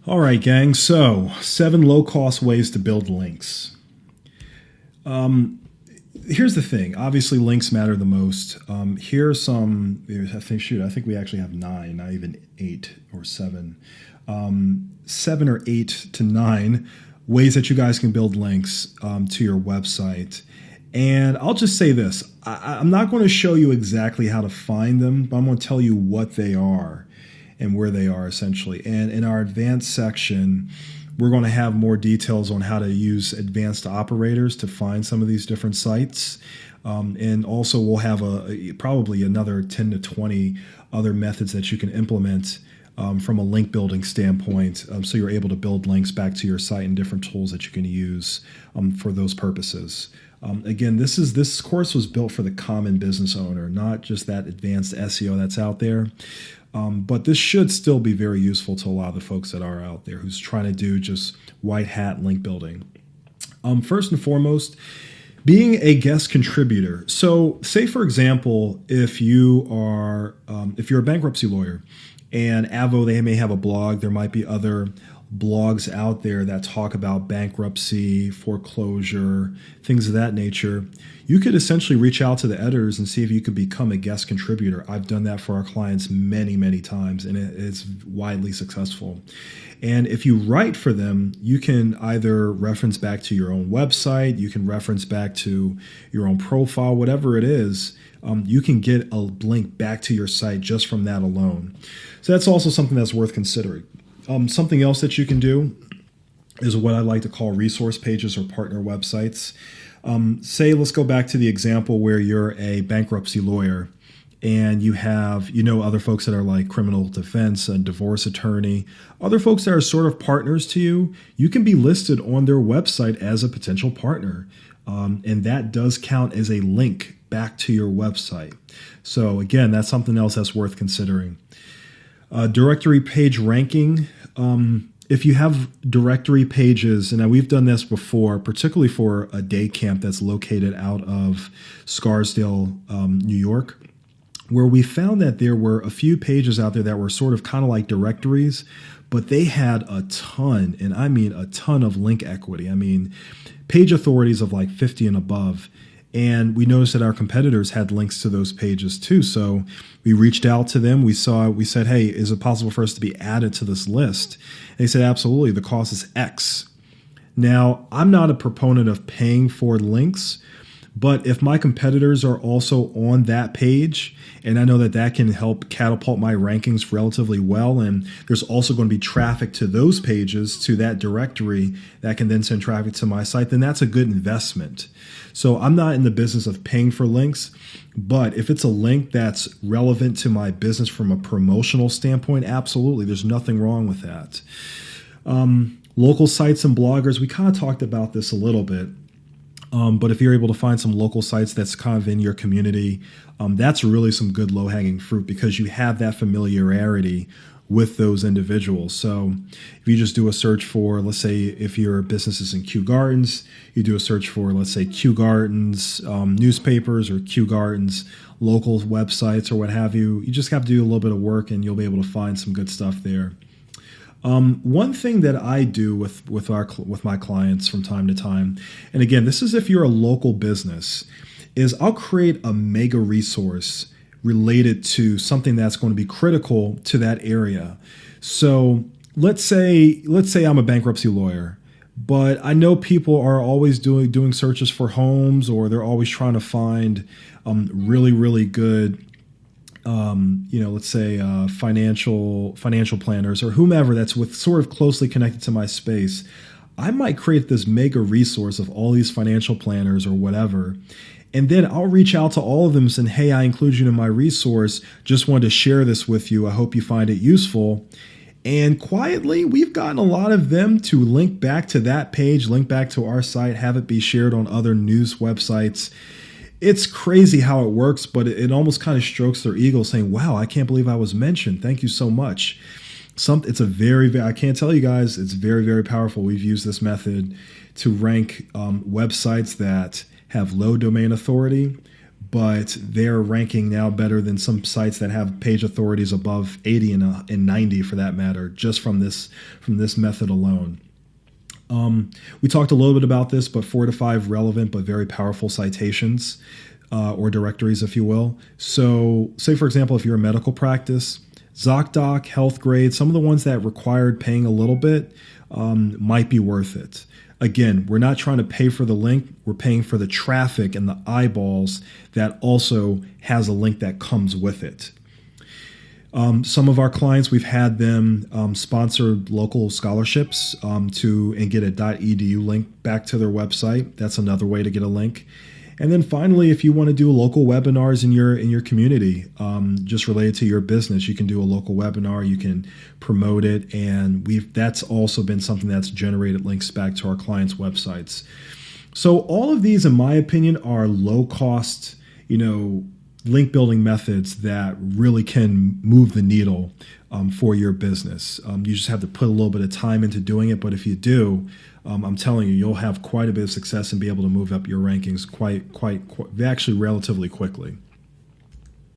All right, gang. So, 7 low-cost ways to build links. Here's the thing. Obviously, links matter the most. Here are some. I think we actually have 9, not even 8 or 7. 7 or 8 to 9 ways that you guys can build links to your website. And I'll just say this. I'm not going to show you exactly how to find them, but I'm going to tell you what they are and where they are essentially. And in our advanced section, we're going to have more details on how to use advanced operators to find some of these different sites. And also we'll have probably another 10 to 20 other methods that you can implement from a link building standpoint. So you're able to build links back to your site and different tools that you can use for those purposes. Again, this course was built for the common business owner, not just that advanced SEO that's out there. But this should still be very useful to a lot of the folks that are out there who's trying to do just white hat link building. First and foremost, being a guest contributor. So say, for example, if you're a bankruptcy lawyer and Avvo, they may have a blog. There might be other blogs out there that talk about bankruptcy, foreclosure, things of that nature. You could essentially reach out to the editors and see if you could become a guest contributor. I've done that for our clients many, many times, and it's widely successful. And if you write for them, you can either reference back to your own website, you can reference back to your own profile, whatever it is. You can get a link back to your site just from that alone. So that's also something that's worth considering. Something else that you can do is what I like to call resource pages or partner websites. Say, let's go back to the example where you're a bankruptcy lawyer and you have, other folks that are like criminal defense, a divorce attorney, other folks that are sort of partners to you. You can be listed on their website as a potential partner. And that does count as a link back to your website. So again, that's something else that's worth considering. Directory page ranking. If you have directory pages, and we've done this before, particularly for a day camp that's located out of Scarsdale, New York, where we found that there were a few pages out there that were sort of kind of like directories, but they had a ton, and I mean a ton of link equity. I mean, page authorities of like 50 and above. And we noticed that our competitors had links to those pages too. So we reached out to them. We said, hey, is it possible for us to be added to this list? And they said, absolutely. The cost is X. Now, I'm not a proponent of paying for links, but if my competitors are also on that page, and I know that can help catapult my rankings relatively well, and there's also going to be traffic to those pages, to that directory, that can then send traffic to my site, then that's a good investment. So I'm not in the business of paying for links, but if it's a link that's relevant to my business from a promotional standpoint, absolutely, there's nothing wrong with that. Local sites and bloggers, we kind of talked about this a little bit. But if you're able to find some local sites that's kind of in your community, that's really some good low-hanging fruit because you have that familiarity with those individuals. So if you just do a search for, let's say, if your business is in Kew Gardens, you do a search for, let's say, Kew Gardens newspapers or Kew Gardens local websites or what have you. You just have to do a little bit of work and you'll be able to find some good stuff there. One thing that I do with my clients from time to time, and again, this is if you're a local business, is I'll create a mega resource related to something that's going to be critical to that area. So let's say I'm a bankruptcy lawyer, but I know people are always doing searches for homes, or they're always trying to find really, really good let's say financial planners or whomever that's sort of closely connected to my space. I might create this mega resource of all these financial planners or whatever. And then I'll reach out to all of them saying, hey, I include you in my resource. Just wanted to share this with you. I hope you find it useful. And quietly, we've gotten a lot of them to link back to that page, link back to our site, have it be shared on other news websites. It's crazy how it works, but it almost kind of strokes their ego saying, wow, I can't believe I was mentioned. Thank you so much. It's a very, I can't tell you guys, it's very, very powerful. We've used this method to rank websites that have low domain authority, but they're ranking now better than some sites that have page authorities above 80 and 90 for that matter, just from this method alone. We talked a little bit about this, but 4 to 5 relevant but very powerful citations or directories, if you will. So say, for example, if you're a medical practice, ZocDoc, HealthGrade, some of the ones that required paying a little bit might be worth it. Again, we're not trying to pay for the link. We're paying for the traffic and the eyeballs that also has a link that comes with it. Some of our clients, we've had them sponsor local scholarships and get a .edu link back to their website. That's another way to get a link. And then finally, if you want to do local webinars in your community, just related to your business, you can do a local webinar. You can promote it, and that's also been something that's generated links back to our clients' websites. So all of these, in my opinion, are low cost, link building methods that really can move the needle for your business. You just have to put a little bit of time into doing it, but if you do, I'm telling you, you'll have quite a bit of success and be able to move up your rankings quite actually relatively quickly.